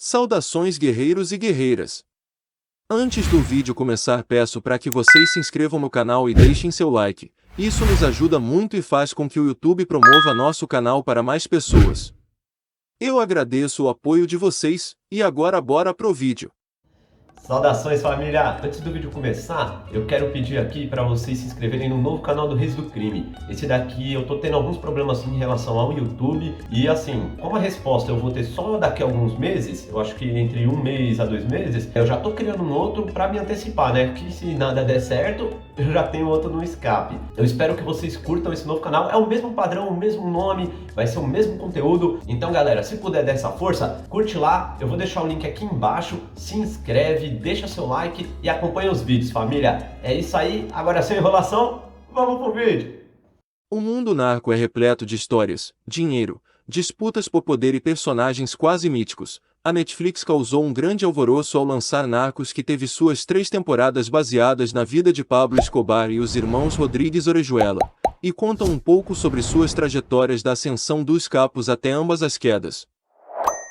Saudações guerreiros e guerreiras! Antes do vídeo começar, peço para que vocês se inscrevam no canal e deixem seu like. Isso nos ajuda muito e faz com que o YouTube promova nosso canal para mais pessoas. Eu agradeço o apoio de vocês, e agora bora pro vídeo. Saudações, família! Antes do vídeo começar, eu quero pedir aqui para vocês se inscreverem no novo canal do Reis do Crime. Esse daqui eu tô tendo alguns problemas em relação ao YouTube e assim, como a resposta eu vou ter só daqui a alguns meses, eu acho que entre 1 mês a 2 meses, eu já tô criando um outro para me antecipar, né? Que se nada der certo, eu já tenho outro no escape. Eu espero que vocês curtam esse novo canal, é o mesmo padrão, o mesmo nome, vai ser o mesmo conteúdo. Então galera, se puder dar essa força, curte lá, eu vou deixar o link aqui embaixo, se inscreve, deixa seu like e acompanha os vídeos, família. É isso aí, agora sem enrolação, vamos pro vídeo. O mundo narco é repleto de histórias, dinheiro, disputas por poder e personagens quase míticos. A Netflix causou um grande alvoroço ao lançar Narcos, que teve suas 3 temporadas baseadas na vida de Pablo Escobar e os irmãos Rodríguez Orejuela, e contam um pouco sobre suas trajetórias da ascensão dos capos até ambas as quedas.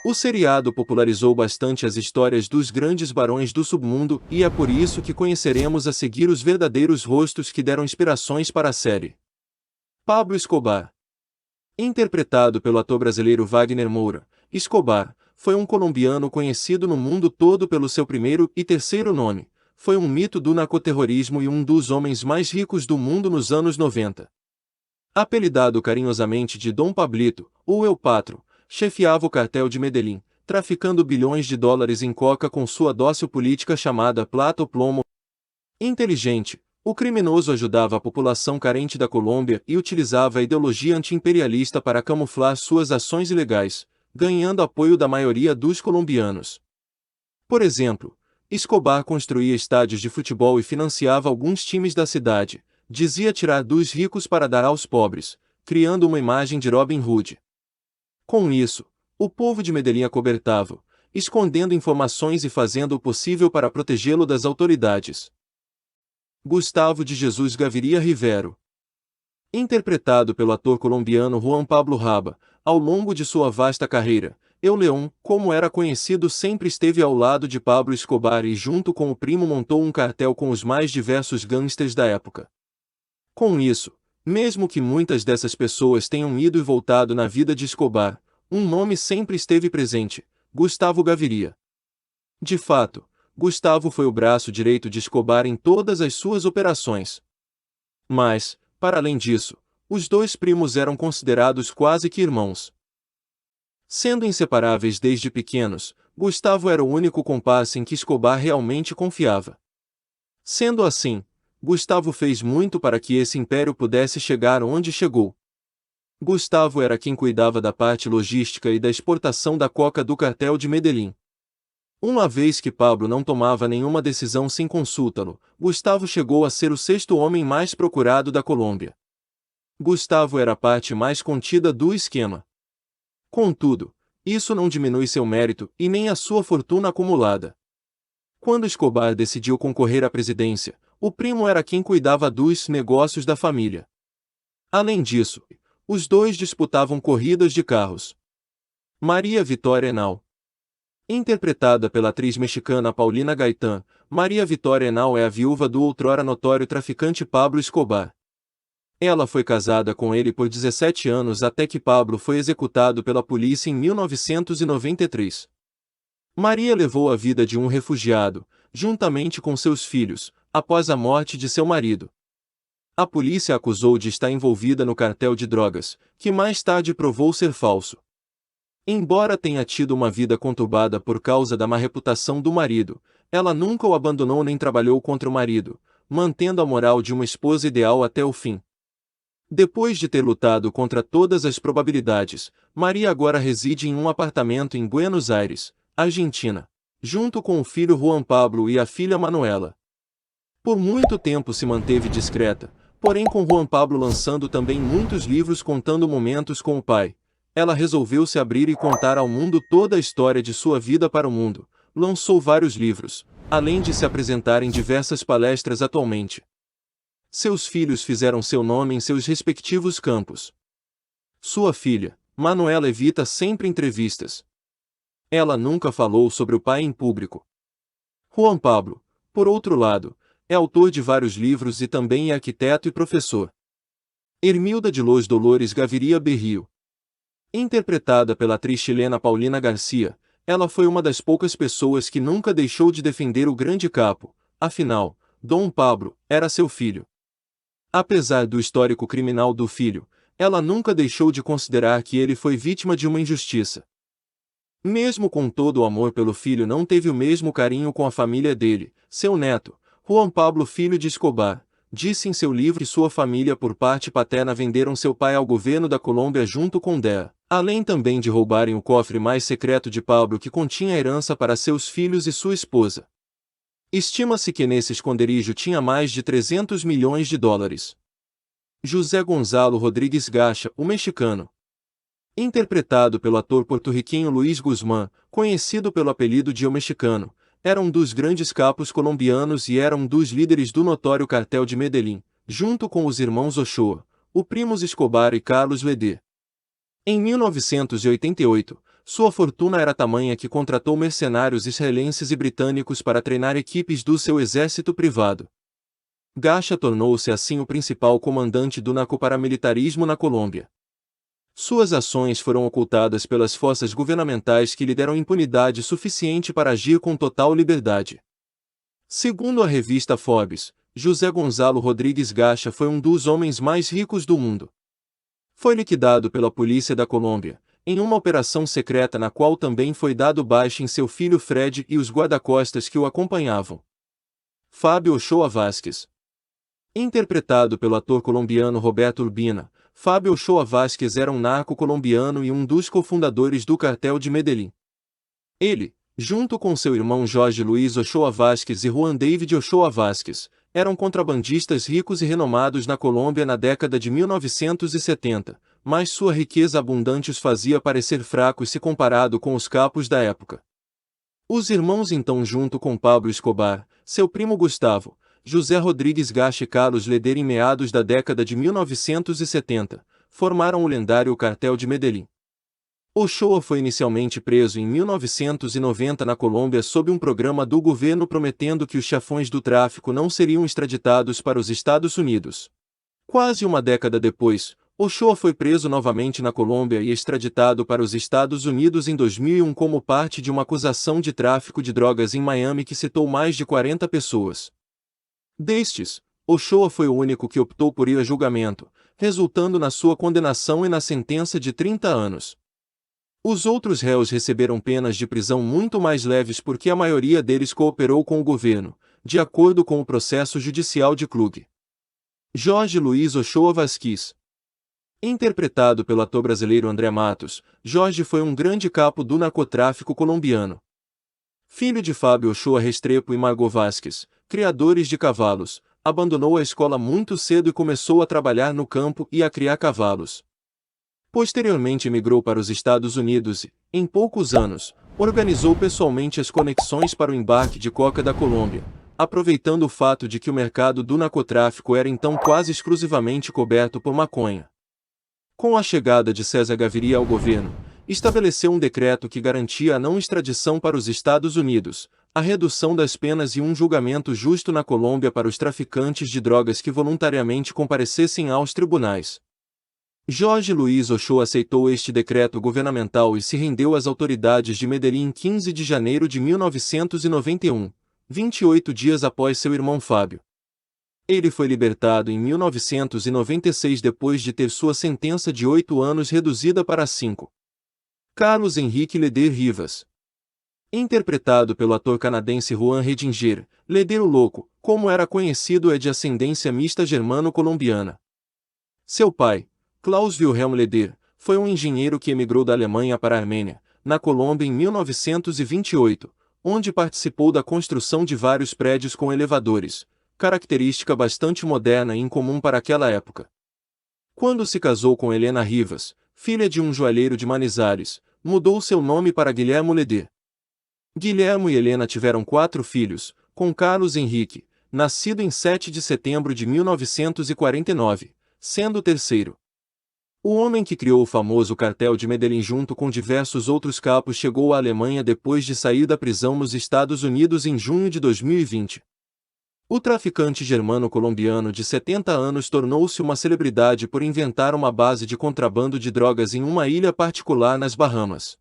O seriado popularizou bastante as histórias dos grandes barões do submundo, e é por isso que conheceremos a seguir os verdadeiros rostos que deram inspirações para a série. Pablo Escobar. Interpretado pelo ator brasileiro Wagner Moura, Escobar foi um colombiano conhecido no mundo todo pelo seu primeiro e terceiro nome. Foi um mito do narcoterrorismo e um dos homens mais ricos do mundo nos anos 90. Apelidado carinhosamente de Dom Pablito, ou El Patro, chefiava o cartel de Medellín, traficando bilhões de dólares em coca com sua dócil política chamada Plata ou Plomo. Inteligente, o criminoso ajudava a população carente da Colômbia e utilizava a ideologia anti-imperialista para camuflar suas ações ilegais, ganhando apoio da maioria dos colombianos. Por exemplo, Escobar construía estádios de futebol e financiava alguns times da cidade, dizia tirar dos ricos para dar aos pobres, criando uma imagem de Robin Hood. Com isso, o povo de Medellín acobertava, escondendo informações e fazendo o possível para protegê-lo das autoridades. Gustavo de Jesus Gaviria Rivero. Interpretado pelo ator colombiano Juan Pablo Raba, ao longo de sua vasta carreira, El León, como era conhecido, sempre esteve ao lado de Pablo Escobar e junto com o primo montou um cartel com os mais diversos gangsters da época. Com isso, mesmo que muitas dessas pessoas tenham ido e voltado na vida de Escobar, um nome sempre esteve presente: Gustavo Gaviria. De fato, Gustavo foi o braço direito de Escobar em todas as suas operações. Mas, para além disso, os dois primos eram considerados quase que irmãos. Sendo inseparáveis desde pequenos, Gustavo era o único comparsa em que Escobar realmente confiava. Sendo assim, Gustavo fez muito para que esse império pudesse chegar onde chegou. Gustavo era quem cuidava da parte logística e da exportação da coca do cartel de Medellín. Uma vez que Pablo não tomava nenhuma decisão sem consultá-lo, Gustavo chegou a ser o 6º homem mais procurado da Colômbia. Gustavo era a parte mais contida do esquema. Contudo, isso não diminui seu mérito e nem a sua fortuna acumulada. Quando Escobar decidiu concorrer à presidência, o primo era quem cuidava dos negócios da família. Além disso, os dois disputavam corridas de carros. Maria Vitória Henao. Interpretada pela atriz mexicana Paulina Gaitán, Maria Vitória Henao é a viúva do outrora notório traficante Pablo Escobar. Ela foi casada com ele por 17 anos até que Pablo foi executado pela polícia em 1993. Maria levou a vida de um refugiado, juntamente com seus filhos, após a morte de seu marido. A polícia a acusou de estar envolvida no cartel de drogas, que mais tarde provou ser falso. Embora tenha tido uma vida conturbada por causa da má reputação do marido, ela nunca o abandonou nem trabalhou contra o marido, mantendo a moral de uma esposa ideal até o fim. Depois de ter lutado contra todas as probabilidades, Maria agora reside em um apartamento em Buenos Aires, Argentina, junto com o filho Juan Pablo e a filha Manuela. Por muito tempo se manteve discreta, porém com Juan Pablo lançando também muitos livros contando momentos com o pai, ela resolveu se abrir e contar ao mundo toda a história de sua vida para o mundo. Lançou vários livros, além de se apresentar em diversas palestras atualmente. Seus filhos fizeram seu nome em seus respectivos campos. Sua filha, Manuela, evita sempre entrevistas. Ela nunca falou sobre o pai em público. Juan Pablo, por outro lado, é autor de vários livros e também é arquiteto e professor. Hermilda de Los Dolores Gaviria Berrio. Interpretada pela atriz chilena Paulina Garcia, ela foi uma das poucas pessoas que nunca deixou de defender o grande capo, afinal, Dom Pablo era seu filho. Apesar do histórico criminal do filho, ela nunca deixou de considerar que ele foi vítima de uma injustiça. Mesmo com todo o amor pelo filho, não teve o mesmo carinho com a família dele, seu neto, Juan Pablo Filho de Escobar. Disse em seu livro que sua família por parte paterna venderam seu pai ao governo da Colômbia junto com DEA, além também de roubarem o cofre mais secreto de Pablo que continha herança para seus filhos e sua esposa. Estima-se que nesse esconderijo tinha mais de 300 milhões de dólares. José Gonzalo Rodrigues Gacha, o mexicano. Interpretado pelo ator porto-riquenho Luiz Guzmán, conhecido pelo apelido de O Mexicano, era um dos grandes capos colombianos e era um dos líderes do notório cartel de Medellín, junto com os irmãos Ochoa, o primos Escobar e Carlos Leder. Em 1988, sua fortuna era tamanha que contratou mercenários israelenses e britânicos para treinar equipes do seu exército privado. Gacha tornou-se assim o principal comandante do narcoparamilitarismo na Colômbia. Suas ações foram ocultadas pelas forças governamentais que lhe deram impunidade suficiente para agir com total liberdade. Segundo a revista Forbes, José Gonzalo Rodrigues Gacha foi um dos homens mais ricos do mundo. Foi liquidado pela polícia da Colômbia, em uma operação secreta na qual também foi dado baixa em seu filho Fred e os guarda-costas que o acompanhavam. Fábio Ochoa Vázquez. Interpretado pelo ator colombiano Roberto Urbina, Fábio Ochoa Vázquez era um narco colombiano e um dos cofundadores do cartel de Medellín. Ele, junto com seu irmão Jorge Luiz Ochoa Vázquez e Juan David Ochoa Vázquez, eram contrabandistas ricos e renomados na Colômbia na década de 1970, mas sua riqueza abundante os fazia parecer fracos se comparado com os capos da época. Os irmãos então, junto com Pablo Escobar, seu primo Gustavo, José Rodrigues Gacha e Carlos Leder, em meados da década de 1970, formaram o lendário cartel de Medellín. Ochoa foi inicialmente preso em 1990 na Colômbia sob um programa do governo prometendo que os chefões do tráfico não seriam extraditados para os Estados Unidos. Quase uma década depois, Ochoa foi preso novamente na Colômbia e extraditado para os Estados Unidos em 2001 como parte de uma acusação de tráfico de drogas em Miami que citou mais de 40 pessoas. Destes, Ochoa foi o único que optou por ir a julgamento, resultando na sua condenação e na sentença de 30 anos. Os outros réus receberam penas de prisão muito mais leves porque a maioria deles cooperou com o governo, de acordo com o processo judicial de Klug. Jorge Luiz Ochoa Vázquez. Interpretado pelo ator brasileiro André Matos, Jorge foi um grande capo do narcotráfico colombiano. Filho de Fábio Ochoa Restrepo e Margot Vázquez, criadores de cavalos, abandonou a escola muito cedo e começou a trabalhar no campo e a criar cavalos. Posteriormente emigrou para os Estados Unidos e, em poucos anos, organizou pessoalmente as conexões para o embarque de coca da Colômbia, aproveitando o fato de que o mercado do narcotráfico era então quase exclusivamente coberto por maconha. Com a chegada de César Gaviria ao governo, estabeleceu um decreto que garantia a não extradição para os Estados Unidos, a redução das penas e um julgamento justo na Colômbia para os traficantes de drogas que voluntariamente comparecessem aos tribunais. Jorge Luiz Ochoa aceitou este decreto governamental e se rendeu às autoridades de Medellín em 15 de janeiro de 1991, 28 dias após seu irmão Fábio. Ele foi libertado em 1996 depois de ter sua sentença de 8 anos reduzida para 5. Carlos Henrique Leder Rivas. Interpretado pelo ator canadense Juan Redinger, Leder o Louco, como era conhecido, é de ascendência mista germano-colombiana. Seu pai, Klaus Wilhelm Leder, foi um engenheiro que emigrou da Alemanha para a Armênia, na Colômbia em 1928, onde participou da construção de vários prédios com elevadores, característica bastante moderna e incomum para aquela época. Quando se casou com Helena Rivas, filha de um joalheiro de Manizales, mudou seu nome para Guilhermo Leder. Guilhermo e Helena tiveram 4 filhos, com Carlos Henrique, nascido em 7 de setembro de 1949, sendo o terceiro. O homem que criou o famoso cartel de Medellín junto com diversos outros capos chegou à Alemanha depois de sair da prisão nos Estados Unidos em junho de 2020. O traficante germano-colombiano de 70 anos tornou-se uma celebridade por inventar uma base de contrabando de drogas em uma ilha particular nas Bahamas.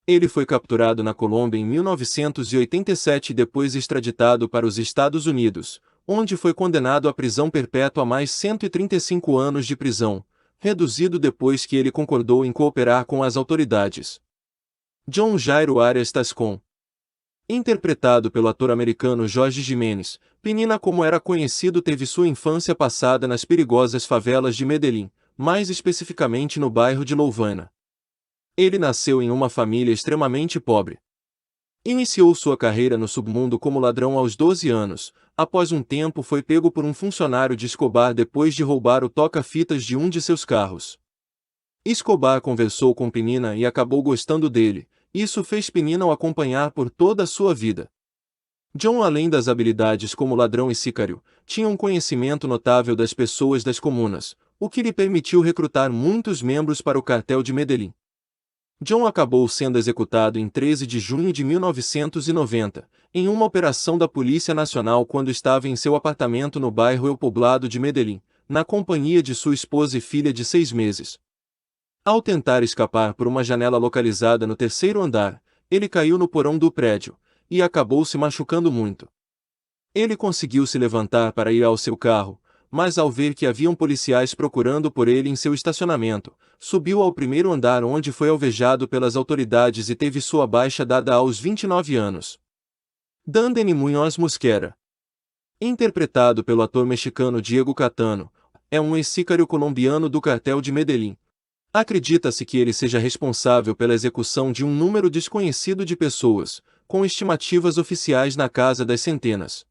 Ele foi capturado na Colômbia em 1987 e depois extraditado para os Estados Unidos, onde foi condenado à prisão perpétua a mais 135 anos de prisão, reduzido depois que ele concordou em cooperar com as autoridades. John Jairo Arias Tascon. Interpretado pelo ator americano Jorge Jimenez, Penina, como era conhecido, teve sua infância passada nas perigosas favelas de Medellín, mais especificamente no bairro de Louvana. Ele nasceu em uma família extremamente pobre. Iniciou sua carreira no submundo como ladrão aos 12 anos, após um tempo foi pego por um funcionário de Escobar depois de roubar o toca-fitas de um de seus carros. Escobar conversou com Penina e acabou gostando dele, isso fez Penina o acompanhar por toda a sua vida. John, além das habilidades como ladrão e sicário, tinha um conhecimento notável das pessoas das comunas, o que lhe permitiu recrutar muitos membros para o cartel de Medellín. John acabou sendo executado em 13 de junho de 1990, em uma operação da Polícia Nacional quando estava em seu apartamento no bairro El Poblado de Medellín, na companhia de sua esposa e filha de 6 meses. Ao tentar escapar por uma janela localizada no 3º andar, ele caiu no porão do prédio, e acabou se machucando muito. Ele conseguiu se levantar para ir ao seu carro, mas ao ver que haviam policiais procurando por ele em seu estacionamento, subiu ao 1º andar onde foi alvejado pelas autoridades e teve sua baixa dada aos 29 anos. Dandeny Muñoz Mosquera. Interpretado pelo ator mexicano Diego Catano, é um ex-sicário colombiano do cartel de Medellín. Acredita-se que ele seja responsável pela execução de um número desconhecido de pessoas, com estimativas oficiais na casa das centenas.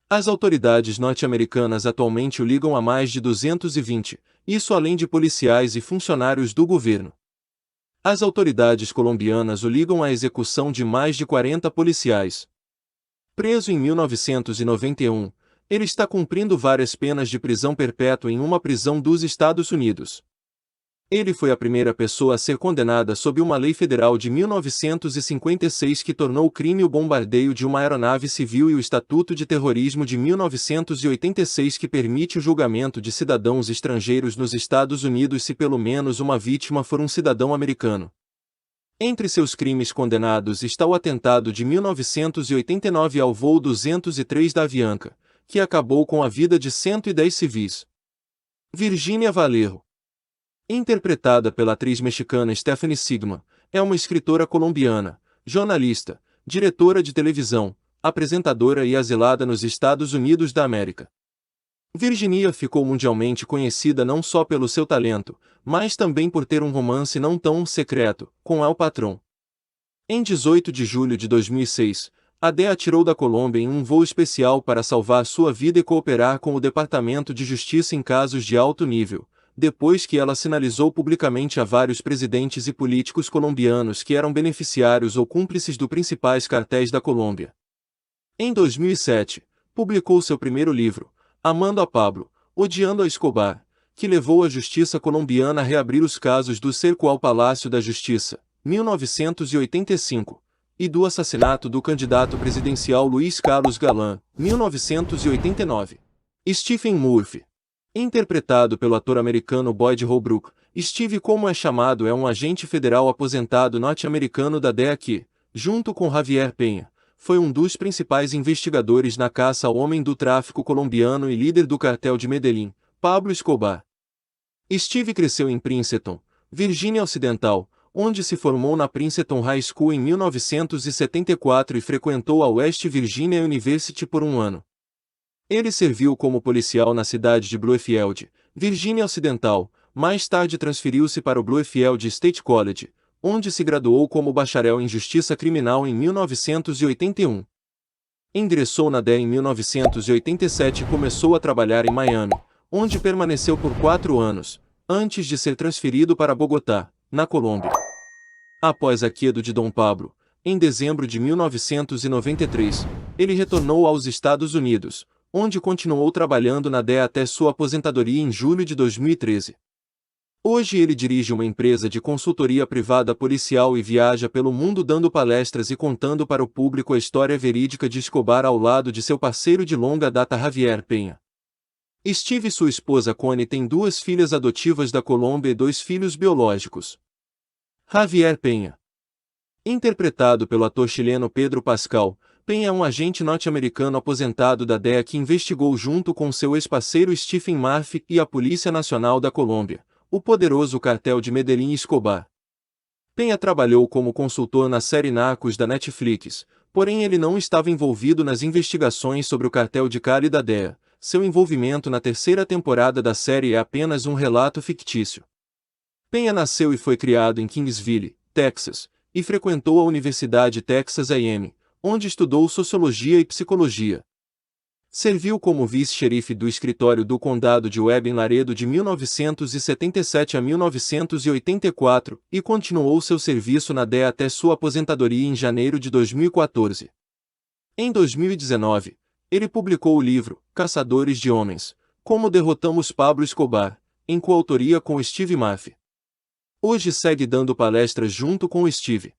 As autoridades norte-americanas atualmente o ligam a mais de 220, isso além de policiais e funcionários do governo. As autoridades colombianas o ligam à execução de mais de 40 policiais. Preso em 1991, ele está cumprindo várias penas de prisão perpétua em uma prisão dos Estados Unidos. Ele foi a primeira pessoa a ser condenada sob uma lei federal de 1956 que tornou crime o bombardeio de uma aeronave civil e o Estatuto de Terrorismo de 1986 que permite o julgamento de cidadãos estrangeiros nos Estados Unidos se pelo menos uma vítima for um cidadão americano. Entre seus crimes condenados está o atentado de 1989 ao voo 203 da Avianca, que acabou com a vida de 110 civis. Virgínia Valero. Interpretada pela atriz mexicana Stephanie Sigma, é uma escritora colombiana, jornalista, diretora de televisão, apresentadora e exilada nos Estados Unidos da América. Virginia ficou mundialmente conhecida não só pelo seu talento, mas também por ter um romance não tão secreto com El Patrón. Em 18 de julho de 2006, a DEA atirou da Colômbia em um voo especial para salvar sua vida e cooperar com o Departamento de Justiça em casos de alto nível, depois que ela sinalizou publicamente a vários presidentes e políticos colombianos que eram beneficiários ou cúmplices dos principais cartéis da Colômbia. Em 2007, publicou seu primeiro livro, Amando a Pablo, Odiando a Escobar, que levou a justiça colombiana a reabrir os casos do cerco ao Palácio da Justiça, 1985, e do assassinato do candidato presidencial Luiz Carlos Galán, 1989. Stephen Murphy. Interpretado pelo ator americano Boyd Holbrook, Steve, como é chamado, é um agente federal aposentado norte-americano da DEA que, junto com Javier Peña, foi um dos principais investigadores na caça ao homem do tráfico colombiano e líder do cartel de Medellín, Pablo Escobar. Steve cresceu em Princeton, Virgínia Ocidental, onde se formou na Princeton High School em 1974 e frequentou a West Virginia University por um ano. Ele serviu como policial na cidade de Bluefield, Virgínia Ocidental, mais tarde transferiu-se para o Bluefield State College, onde se graduou como bacharel em Justiça Criminal em 1981. Ingressou na DEA em 1987 e começou a trabalhar em Miami, onde permaneceu por 4 anos, antes de ser transferido para Bogotá, na Colômbia. Após a queda de Dom Pablo, em dezembro de 1993, ele retornou aos Estados Unidos, onde continuou trabalhando na DEA até sua aposentadoria em julho de 2013. Hoje ele dirige uma empresa de consultoria privada policial e viaja pelo mundo dando palestras e contando para o público a história verídica de Escobar ao lado de seu parceiro de longa data Javier Penha. Steve e sua esposa Connie têm 2 filhas adotivas da Colômbia e 2 filhos biológicos. Javier Penha. Interpretado pelo ator chileno Pedro Pascal, Penha é um agente norte-americano aposentado da DEA que investigou junto com seu ex-parceiro Stephen Murphy e a Polícia Nacional da Colômbia o poderoso cartel de Medellín Escobar. Penha trabalhou como consultor na série Narcos da Netflix, porém ele não estava envolvido nas investigações sobre o cartel de Cali da DEA. Seu envolvimento na 3ª temporada da série é apenas um relato fictício. Penha nasceu e foi criado em Kingsville, Texas, e frequentou a Universidade Texas A&M, onde estudou sociologia e psicologia. Serviu como vice-xerife do escritório do Condado de Webb em Laredo de 1977 a 1984 e continuou seu serviço na DEA até sua aposentadoria em janeiro de 2014. Em 2019, ele publicou o livro Caçadores de Homens: Como Derrotamos Pablo Escobar, em coautoria com Steve Murphy. Hoje segue dando palestras junto com Steve.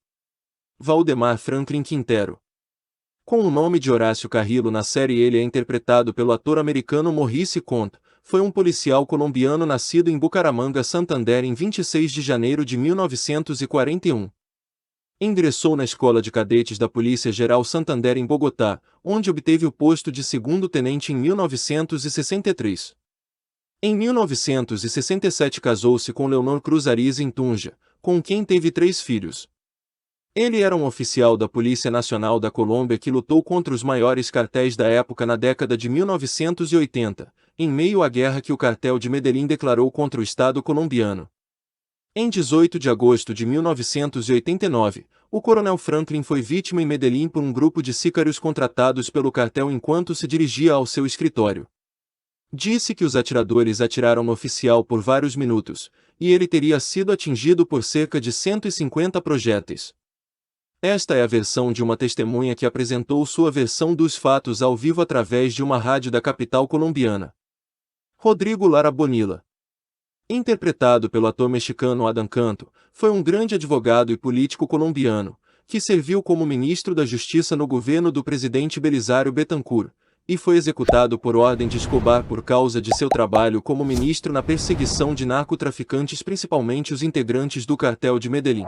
Valdemar Franklin Quintero. Com o nome de Horácio Carrillo na série, ele é interpretado pelo ator americano Maurice Conta. Foi um policial colombiano nascido em Bucaramanga, Santander em 26 de janeiro de 1941. Ingressou na Escola de Cadetes da Polícia Geral Santander em Bogotá, onde obteve o posto de segundo-tenente em 1963. Em 1967 casou-se com Leonor Cruz Ariza em Tunja, com quem teve 3 filhos. Ele era um oficial da Polícia Nacional da Colômbia que lutou contra os maiores cartéis da época na década de 1980, em meio à guerra que o cartel de Medellín declarou contra o Estado colombiano. Em 18 de agosto de 1989, o coronel Franklin foi vítima em Medellín por um grupo de sicários contratados pelo cartel enquanto se dirigia ao seu escritório. Disse que os atiradores atiraram no oficial por vários minutos, e ele teria sido atingido por cerca de 150 projéteis. Esta é a versão de uma testemunha que apresentou sua versão dos fatos ao vivo através de uma rádio da capital colombiana. Rodrigo Lara Bonilla. Interpretado pelo ator mexicano Adam Canto, foi um grande advogado e político colombiano, que serviu como ministro da Justiça no governo do presidente Belisário Betancur, e foi executado por ordem de Escobar por causa de seu trabalho como ministro na perseguição de narcotraficantes, principalmente os integrantes do cartel de Medellín.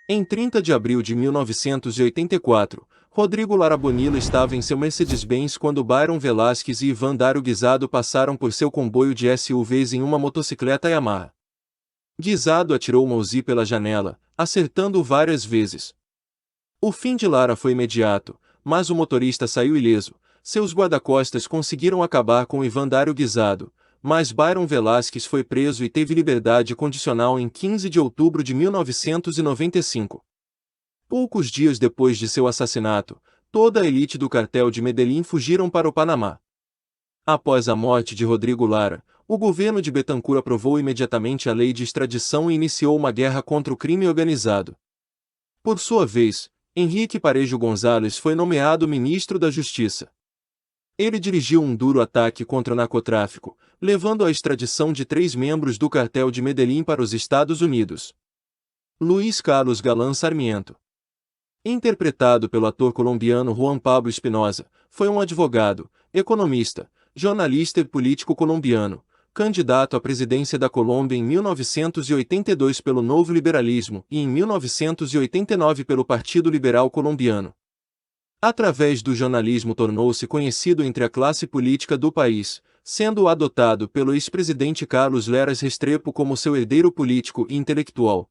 Em 30 de abril de 1984, Rodrigo Lara Bonilla estava em seu Mercedes-Benz quando Byron Velásquez e Ivan Dário Guisado passaram por seu comboio de SUVs em uma motocicleta Yamaha. Guisado atirou uma Uzi pela janela, acertando-o várias vezes. O fim de Lara foi imediato, mas o motorista saiu ileso. Seus guarda-costas conseguiram acabar com Ivan Dário Guisado, mas Byron Velásquez foi preso e teve liberdade condicional em 15 de outubro de 1995. Poucos dias depois de seu assassinato, toda a elite do cartel de Medellín fugiram para o Panamá. Após a morte de Rodrigo Lara, o governo de Betancur aprovou imediatamente a lei de extradição e iniciou uma guerra contra o crime organizado. Por sua vez, Henrique Parejo González foi nomeado ministro da Justiça. Ele dirigiu um duro ataque contra o narcotráfico, levando à extradição de 3 membros do cartel de Medellín para os Estados Unidos. Luiz Carlos Galán Sarmiento. Interpretado pelo ator colombiano Juan Pablo Espinosa, foi um advogado, economista, jornalista e político colombiano, candidato à presidência da Colômbia em 1982 pelo Novo Liberalismo e em 1989 pelo Partido Liberal Colombiano. Através do jornalismo tornou-se conhecido entre a classe política do país, sendo adotado pelo ex-presidente Carlos Lleras Restrepo como seu herdeiro político e intelectual.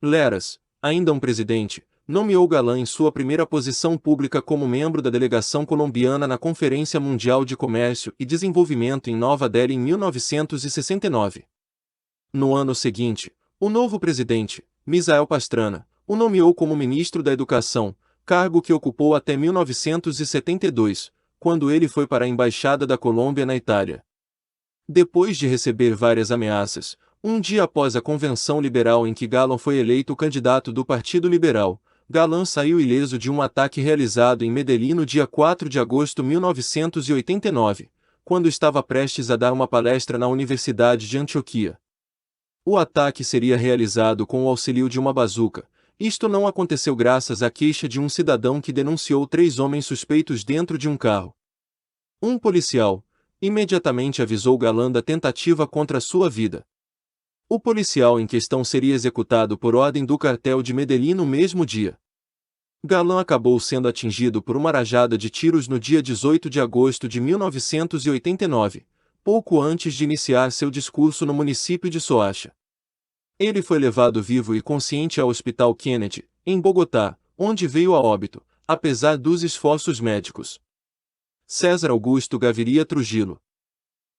Lleras, ainda um presidente, nomeou Galán em sua primeira posição pública como membro da delegação colombiana na Conferência Mundial de Comércio e Desenvolvimento em Nova Delhi em 1969. No ano seguinte, o novo presidente, Misael Pastrana, o nomeou como ministro da Educação, cargo que ocupou até 1972, quando ele foi para a Embaixada da Colômbia na Itália. Depois de receber várias ameaças, um dia após a convenção liberal em que Galán foi eleito candidato do Partido Liberal, Galán saiu ileso de um ataque realizado em Medellín no dia 4 de agosto de 1989, quando estava prestes a dar uma palestra na Universidade de Antioquia. O ataque seria realizado com o auxílio de uma bazuca. Isto não aconteceu graças à queixa de um cidadão que denunciou 3 homens suspeitos dentro de um carro. Um policial imediatamente avisou Galã da tentativa contra sua vida. O policial em questão seria executado por ordem do cartel de Medellín no mesmo dia. Galã acabou sendo atingido por uma rajada de tiros no dia 18 de agosto de 1989, pouco antes de iniciar seu discurso no município de Soacha. Ele foi levado vivo e consciente ao Hospital Kennedy, em Bogotá, onde veio a óbito, apesar dos esforços médicos. César Augusto Gaviria Trujillo,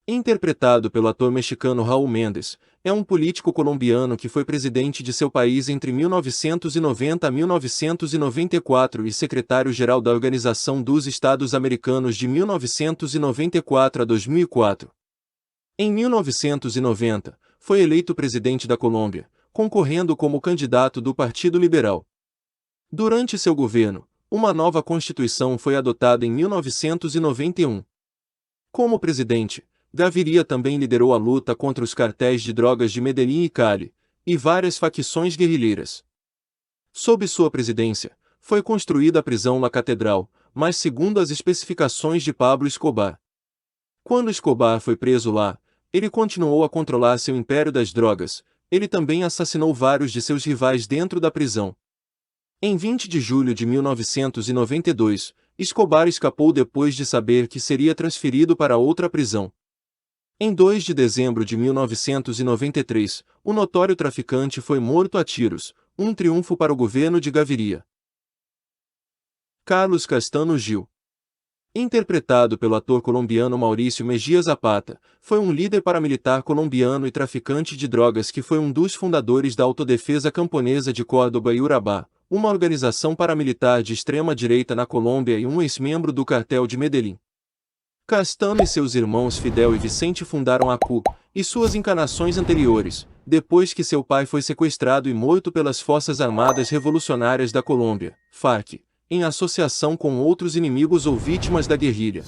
interpretado pelo ator mexicano Raul Mendes, é um político colombiano que foi presidente de seu país entre 1990 a 1994 e secretário-geral da Organização dos Estados Americanos de 1994 a 2004. Em 1990, foi eleito presidente da Colômbia, concorrendo como candidato do Partido Liberal. Durante seu governo, uma nova Constituição foi adotada em 1991. Como presidente, Gaviria também liderou a luta contra os cartéis de drogas de Medellín e Cali, e várias facções guerrilheiras. Sob sua presidência, foi construída a prisão La Catedral, mas segundo as especificações de Pablo Escobar. Quando Escobar foi preso lá, ele continuou a controlar seu império das drogas. Ele também assassinou vários de seus rivais dentro da prisão. Em 20 de julho de 1992, Escobar escapou depois de saber que seria transferido para outra prisão. Em 2 de dezembro de 1993, o notório traficante foi morto a tiros, um triunfo para o governo de Gaviria. Carlos Castanho Gil, interpretado pelo ator colombiano Maurício Mejía Zapata, foi um líder paramilitar colombiano e traficante de drogas que foi um dos fundadores da Autodefesa Camponesa de Córdoba e Urabá, uma organização paramilitar de extrema-direita na Colômbia e um ex-membro do cartel de Medellín. Castanho e seus irmãos Fidel e Vicente fundaram a CU e suas encarnações anteriores, depois que seu pai foi sequestrado e morto pelas Forças Armadas Revolucionárias da Colômbia, FARC, em associação com outros inimigos ou vítimas da guerrilha.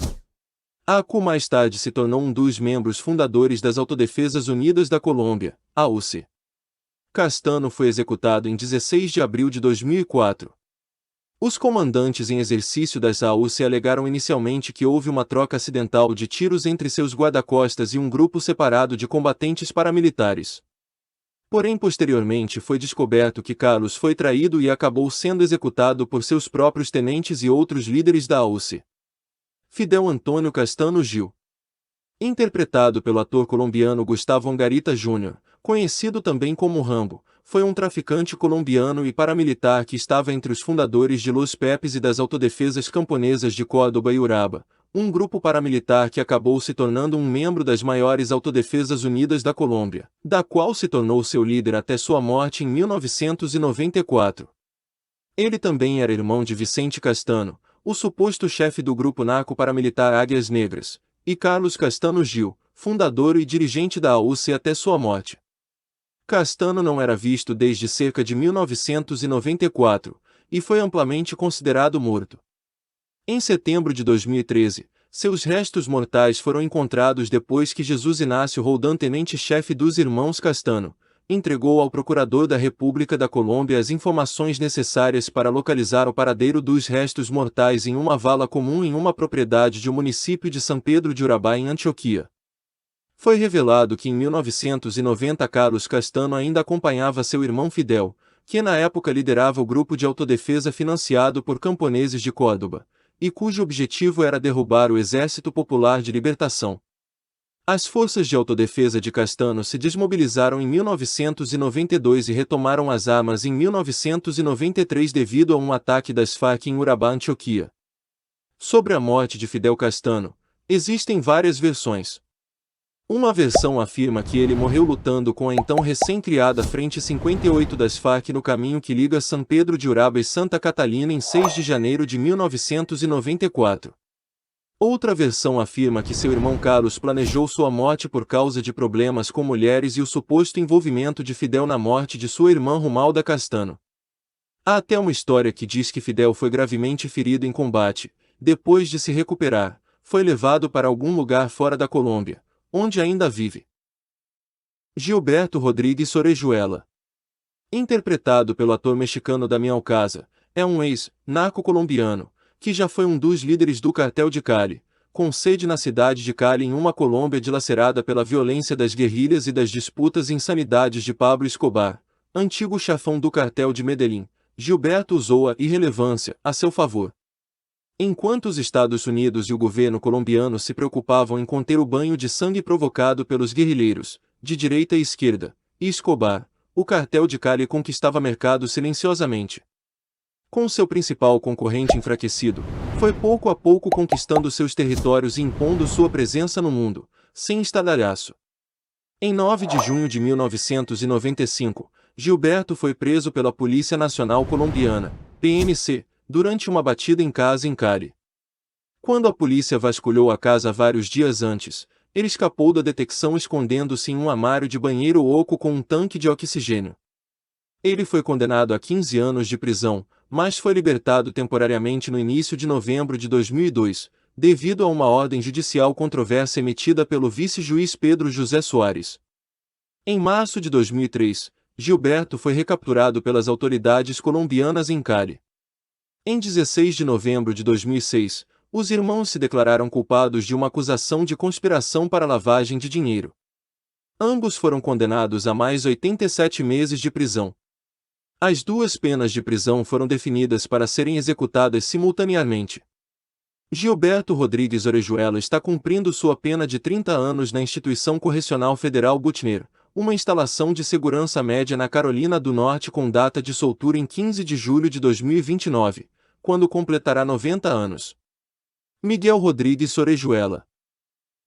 A ACU mais tarde se tornou um dos membros fundadores das Autodefesas Unidas da Colômbia, AUC. Castanho foi executado em 16 de abril de 2004. Os comandantes em exercício das AUC alegaram inicialmente que houve uma troca acidental de tiros entre seus guarda-costas e um grupo separado de combatentes paramilitares. Porém, posteriormente foi descoberto que Carlos foi traído e acabou sendo executado por seus próprios tenentes e outros líderes da AUC. Fidel Antônio Castanho Gil, interpretado pelo ator colombiano Gustavo Angarita Jr., conhecido também como Rambo, foi um traficante colombiano e paramilitar que estava entre os fundadores de Los Pepes e das Autodefesas Camponesas de Córdoba e Urabá, um grupo paramilitar que acabou se tornando um membro das maiores Autodefesas Unidas da Colômbia, da qual se tornou seu líder até sua morte em 1994. Ele também era irmão de Vicente Castanho, o suposto chefe do grupo narco-paramilitar Águias Negras, e Carlos Castanho Gil, fundador e dirigente da AUC até sua morte. Castanho não era visto desde cerca de 1994, e foi amplamente considerado morto. Em setembro de 2013, seus restos mortais foram encontrados depois que Jesus Inácio Roldán, tenente-chefe dos irmãos Castanho, entregou ao procurador da República da Colômbia as informações necessárias para localizar o paradeiro dos restos mortais em uma vala comum em uma propriedade do município de São Pedro de Urabá, em Antioquia. Foi revelado que em 1990 Carlos Castanho ainda acompanhava seu irmão Fidel, que na época liderava o grupo de autodefesa financiado por camponeses de Córdoba, e cujo objetivo era derrubar o Exército Popular de Libertação. As forças de autodefesa de Castanho se desmobilizaram em 1992 e retomaram as armas em 1993 devido a um ataque das Farc em Urabá, Antioquia. Sobre a morte de Fidel Castanho, existem várias versões. Uma versão afirma que ele morreu lutando com a então recém-criada Frente 58 das Farc no caminho que liga São Pedro de Urabá e Santa Catalina em 6 de janeiro de 1994. Outra versão afirma que seu irmão Carlos planejou sua morte por causa de problemas com mulheres e o suposto envolvimento de Fidel na morte de sua irmã Romalda Castanho. Há até uma história que diz que Fidel foi gravemente ferido em combate. Depois de se recuperar, foi levado para algum lugar fora da Colômbia, onde ainda vive. Gilberto Rodrigues Orejuela. Interpretado pelo ator mexicano Damián Alcázar, é um ex-narco colombiano, que já foi um dos líderes do Cartel de Cali, com sede na cidade de Cali em uma Colômbia dilacerada pela violência das guerrilhas e das disputas e insanidades de Pablo Escobar, antigo chefão do Cartel de Medellín. Gilberto usou a irrelevância a seu favor. Enquanto os Estados Unidos e o governo colombiano se preocupavam em conter o banho de sangue provocado pelos guerrilheiros, de direita e esquerda, e Escobar, o Cartel de Cali conquistava mercado silenciosamente. Com seu principal concorrente enfraquecido, foi pouco a pouco conquistando seus territórios e impondo sua presença no mundo, sem estardalhaço. Em 9 de junho de 1995, Gilberto foi preso pela Polícia Nacional Colombiana, PNC, durante uma batida em casa em Cali. Quando a polícia vasculhou a casa vários dias antes, ele escapou da detecção escondendo-se em um armário de banheiro oco com um tanque de oxigênio. Ele foi condenado a 15 anos de prisão, mas foi libertado temporariamente no início de novembro de 2002, devido a uma ordem judicial controversa emitida pelo vice-juiz Pedro José Soares. Em março de 2003, Gilberto foi recapturado pelas autoridades colombianas em Cali. Em 16 de novembro de 2006, os irmãos se declararam culpados de uma acusação de conspiração para lavagem de dinheiro. Ambos foram condenados a mais 87 meses de prisão. As duas penas de prisão foram definidas para serem executadas simultaneamente. Gilberto Rodrigues Orejuela está cumprindo sua pena de 30 anos na Instituição Correcional Federal Butner, uma instalação de segurança média na Carolina do Norte com data de soltura em 15 de julho de 2029, quando completará 90 anos. Miguel Rodrigues Orejuela.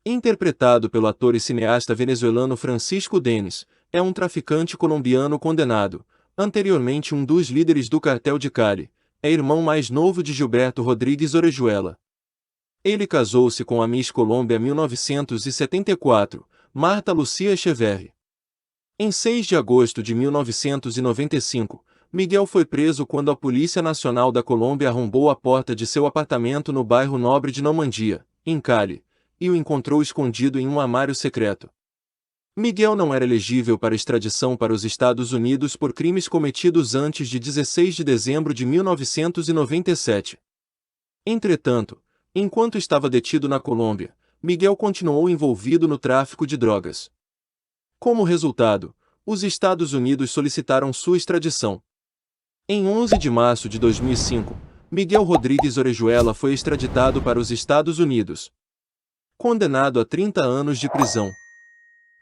Interpretado pelo ator e cineasta venezuelano Francisco Denis, é um traficante colombiano condenado, anteriormente um dos líderes do Cartel de Cali, é irmão mais novo de Gilberto Rodrigues Orejuela. Ele casou-se com a Miss Colômbia 1974, Marta Lucía Echeverri. Em 6 de agosto de 1995, Miguel foi preso quando a Polícia Nacional da Colômbia arrombou a porta de seu apartamento no bairro Nobre de Normandia, em Cali, e o encontrou escondido em um armário secreto. Miguel não era elegível para extradição para os Estados Unidos por crimes cometidos antes de 16 de dezembro de 1997. Entretanto, enquanto estava detido na Colômbia, Miguel continuou envolvido no tráfico de drogas. Como resultado, os Estados Unidos solicitaram sua extradição. Em 11 de março de 2005, Miguel Rodrigues Orejuela foi extraditado para os Estados Unidos. Condenado a 30 anos de prisão.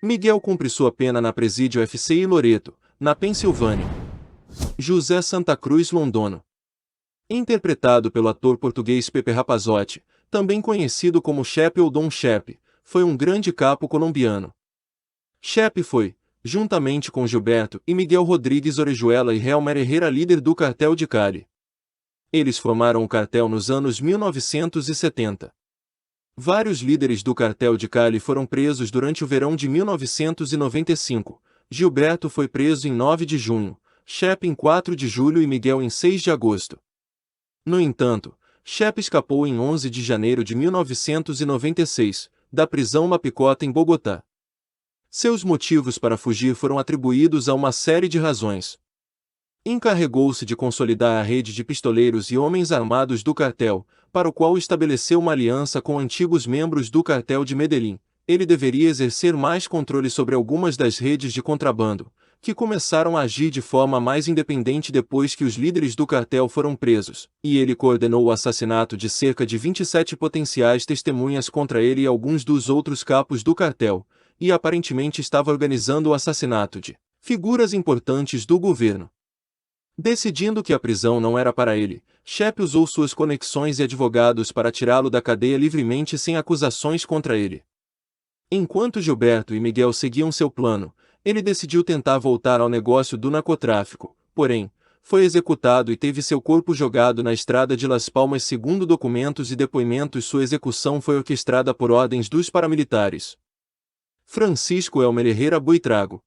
Miguel cumpre sua pena na Presídio FCI Loreto, na Pensilvânia. José Santa Cruz Londono. Interpretado pelo ator português Pepe Rapazotti, também conhecido como Chepe ou Dom Chepe, foi um grande capo colombiano. Chepe foi, juntamente com Gilberto e Miguel Rodrigues Orejuela e Helmer Herrera, líder do Cartel de Cali. Eles formaram o cartel nos anos 1970. Vários líderes do Cartel de Cali foram presos durante o verão de 1995. Gilberto foi preso em 9 de junho, Chepe em 4 de julho e Miguel em 6 de agosto. No entanto, Chepe escapou em 11 de janeiro de 1996, da prisão La Picota em Bogotá. Seus motivos para fugir foram atribuídos a uma série de razões. Encarregou-se de consolidar a rede de pistoleiros e homens armados do cartel, para o qual estabeleceu uma aliança com antigos membros do Cartel de Medellín. Ele deveria exercer mais controle sobre algumas das redes de contrabando, que começaram a agir de forma mais independente depois que os líderes do cartel foram presos, e ele coordenou o assassinato de cerca de 27 potenciais testemunhas contra ele e alguns dos outros capos do cartel, e aparentemente estava organizando o assassinato de figuras importantes do governo. Decidindo que a prisão não era para ele, Chepe usou suas conexões e advogados para tirá-lo da cadeia livremente sem acusações contra ele. Enquanto Gilberto e Miguel seguiam seu plano, ele decidiu tentar voltar ao negócio do narcotráfico, porém, foi executado e teve seu corpo jogado na estrada de Las Palmas. Segundo documentos e depoimentos, sua execução foi orquestrada por ordens dos paramilitares. Francisco Helmer Herrera Buitrago.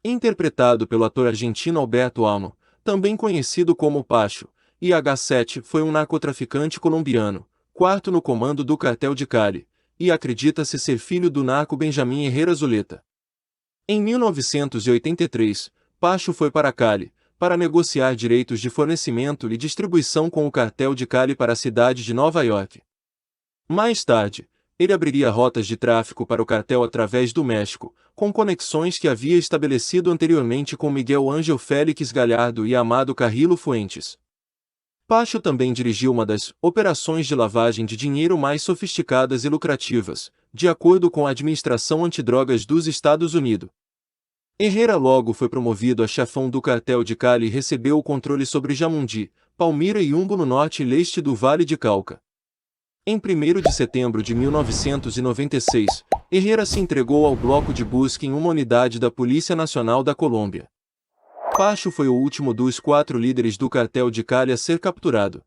Interpretado pelo ator argentino Alberto Almo, também conhecido como Pacho, IH7, foi um narcotraficante colombiano, quarto no comando do Cartel de Cali, e acredita-se ser filho do narco Benjamín Herrera Zuleta. Em 1983, Pacho foi para Cali, para negociar direitos de fornecimento e distribuição com o cartel de Cali para a cidade de Nova York. Mais tarde, ele abriria rotas de tráfico para o cartel através do México, com conexões que havia estabelecido anteriormente com Miguel Ángel Félix Gallardo e Amado Carrillo Fuentes. Pacho também dirigiu uma das operações de lavagem de dinheiro mais sofisticadas e lucrativas, de acordo com a Administração Antidrogas dos Estados Unidos. Herrera logo foi promovido a chefão do cartel de Cali e recebeu o controle sobre Jamundi, Palmira e Umbo no norte e leste do Vale de Cauca. Em 1º de setembro de 1996, Herrera se entregou ao bloco de busca em uma unidade da Polícia Nacional da Colômbia. Pacho foi o último dos 4 líderes do cartel de Cali a ser capturado.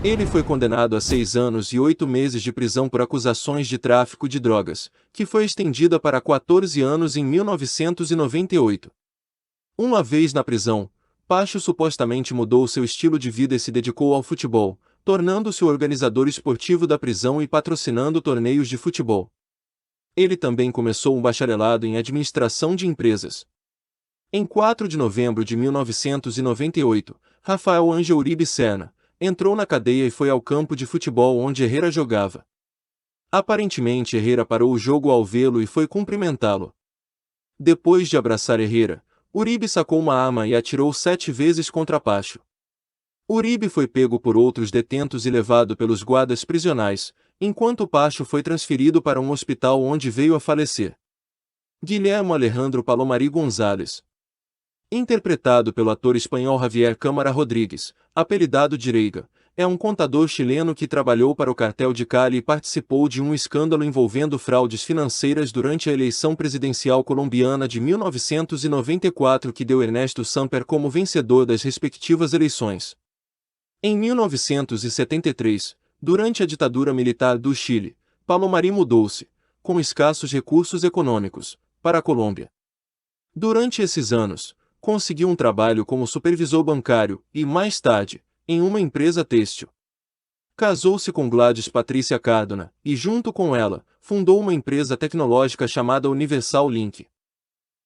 Ele foi condenado a 6 anos e 8 meses de prisão por acusações de tráfico de drogas, que foi estendida para 14 anos em 1998. Uma vez na prisão, Pacho supostamente mudou seu estilo de vida e se dedicou ao futebol, tornando-se o organizador esportivo da prisão e patrocinando torneios de futebol. Ele também começou um bacharelado em administração de empresas. Em 4 de novembro de 1998, Rafael Ángel Uribe Serna entrou na cadeia e foi ao campo de futebol onde Herrera jogava. Aparentemente Herrera parou o jogo ao vê-lo e foi cumprimentá-lo. Depois de abraçar Herrera, Uribe sacou uma arma e atirou 7 vezes contra Pacho. Uribe foi pego por outros detentos e levado pelos guardas prisionais, enquanto Pacho foi transferido para um hospital onde veio a falecer. Guilhermo Alejandro Palomari González, interpretado pelo ator espanhol Javier Câmara Rodrigues, apelidado de Reiga, é um contador chileno que trabalhou para o cartel de Cali e participou de um escândalo envolvendo fraudes financeiras durante a eleição presidencial colombiana de 1994 que deu Ernesto Samper como vencedor das respectivas eleições. Em 1973, durante a ditadura militar do Chile, Palomari mudou-se, com escassos recursos econômicos, para a Colômbia. Durante esses anos, conseguiu um trabalho como supervisor bancário e, mais tarde, em uma empresa têxtil. Casou-se com Gladys Patrícia Cardona e, junto com ela, fundou uma empresa tecnológica chamada Universal Link.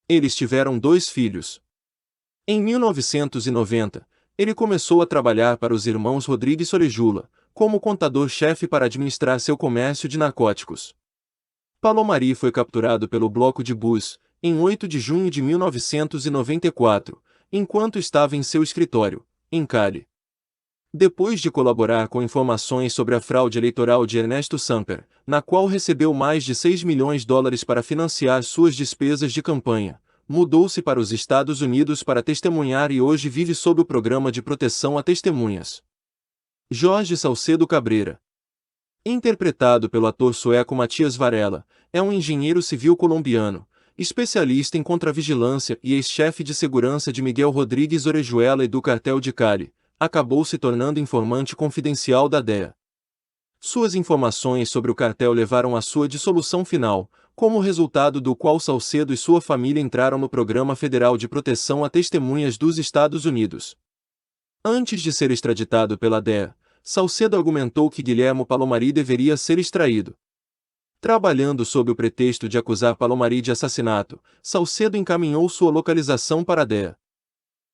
Eles tiveram 2 filhos. Em 1990, ele começou a trabalhar para os irmãos Rodrigues Orejula, como contador-chefe para administrar seu comércio de narcóticos. Palomari foi capturado pelo bloco de Bus, em 8 de junho de 1994, enquanto estava em seu escritório, em Cali. Depois de colaborar com informações sobre a fraude eleitoral de Ernesto Samper, na qual recebeu mais de 6 milhões de dólares para financiar suas despesas de campanha, mudou-se para os Estados Unidos para testemunhar e hoje vive sob o Programa de Proteção a Testemunhas. Jorge Salcedo Cabreira, interpretado pelo ator sueco Matias Varela, é um engenheiro civil colombiano, especialista em contravigilância e ex-chefe de segurança de Miguel Rodrigues Orejuela e do cartel de Cali, acabou se tornando informante confidencial da DEA. Suas informações sobre o cartel levaram à sua dissolução final, como resultado do qual Salcedo e sua família entraram no Programa Federal de Proteção a Testemunhas dos Estados Unidos. Antes de ser extraditado pela DEA, Salcedo argumentou que Guilhermo Palomari deveria ser extraído. Trabalhando sob o pretexto de acusar Palomari de assassinato, Salcedo encaminhou sua localização para a DEA.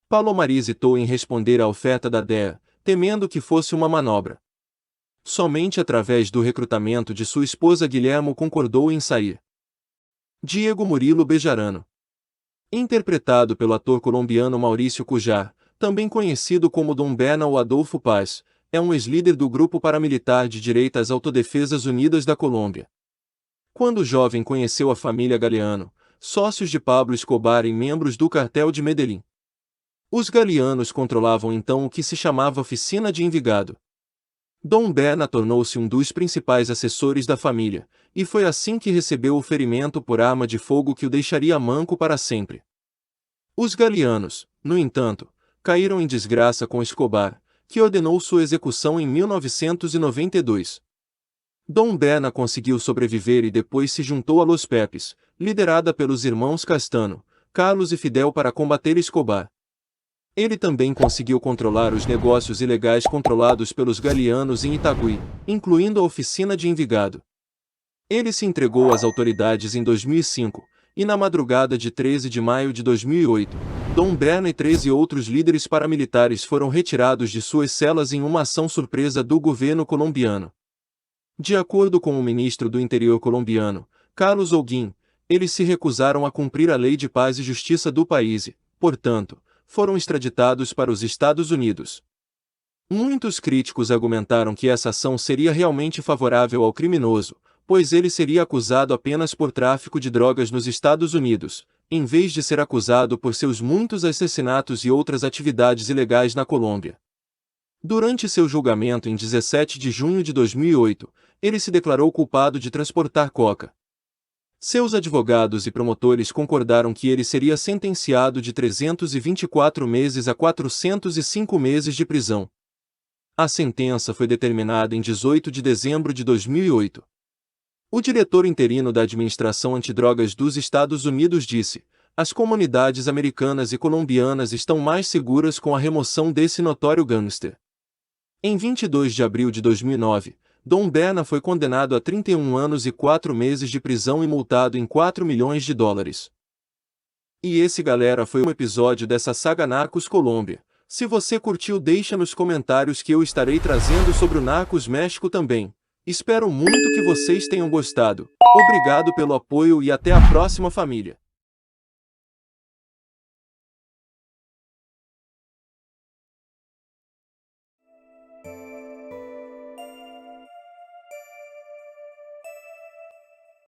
Palomari hesitou em responder à oferta da DEA, temendo que fosse uma manobra. Somente através do recrutamento de sua esposa Guilhermo concordou em sair. Diego Murilo Bejarano, interpretado pelo ator colombiano Maurício Cujar, também conhecido como Dom Berna ou Adolfo Paz, é um ex-líder do grupo paramilitar de direita às Autodefesas Unidas da Colômbia. Quando jovem conheceu a família Galeano, sócios de Pablo Escobar e membros do cartel de Medellín. Os Galeanos controlavam então o que se chamava Oficina de Envigado. Dom Berna tornou-se um dos principais assessores da família, e foi assim que recebeu o ferimento por arma de fogo que o deixaria manco para sempre. Os Galeanos, no entanto, caíram em desgraça com Escobar, que ordenou sua execução em 1992. Dom Berna conseguiu sobreviver e depois se juntou a Los Pepes, liderada pelos irmãos Castano, Carlos e Fidel para combater Escobar. Ele também conseguiu controlar os negócios ilegais controlados pelos Galeanos em Itagüí, incluindo a oficina de Envigado. Ele se entregou às autoridades em 2005, e na madrugada de 13 de maio de 2008, Dom Berna e 13 outros líderes paramilitares foram retirados de suas celas em uma ação surpresa do governo colombiano. De acordo com o ministro do Interior colombiano, Carlos Holguín, eles se recusaram a cumprir a lei de paz e justiça do país e, portanto, foram extraditados para os Estados Unidos. Muitos críticos argumentaram que essa ação seria realmente favorável ao criminoso, pois ele seria acusado apenas por tráfico de drogas nos Estados Unidos, em vez de ser acusado por seus muitos assassinatos e outras atividades ilegais na Colômbia. Durante seu julgamento em 17 de junho de 2008, ele se declarou culpado de transportar coca. Seus advogados e promotores concordaram que ele seria sentenciado de 324 meses a 405 meses de prisão. A sentença foi determinada em 18 de dezembro de 2008. O diretor interino da Administração Antidrogas dos Estados Unidos disse: "As comunidades americanas e colombianas estão mais seguras com a remoção desse notório gangster." Em 22 de abril de 2009, Dom Berna foi condenado a 31 anos e 4 meses de prisão e multado em 4 milhões de dólares. E esse, galera, foi um episódio dessa saga Narcos Colômbia. Se você curtiu, deixa nos comentários que eu estarei trazendo sobre o Narcos México também. Espero muito que vocês tenham gostado. Obrigado pelo apoio e até a próxima, família.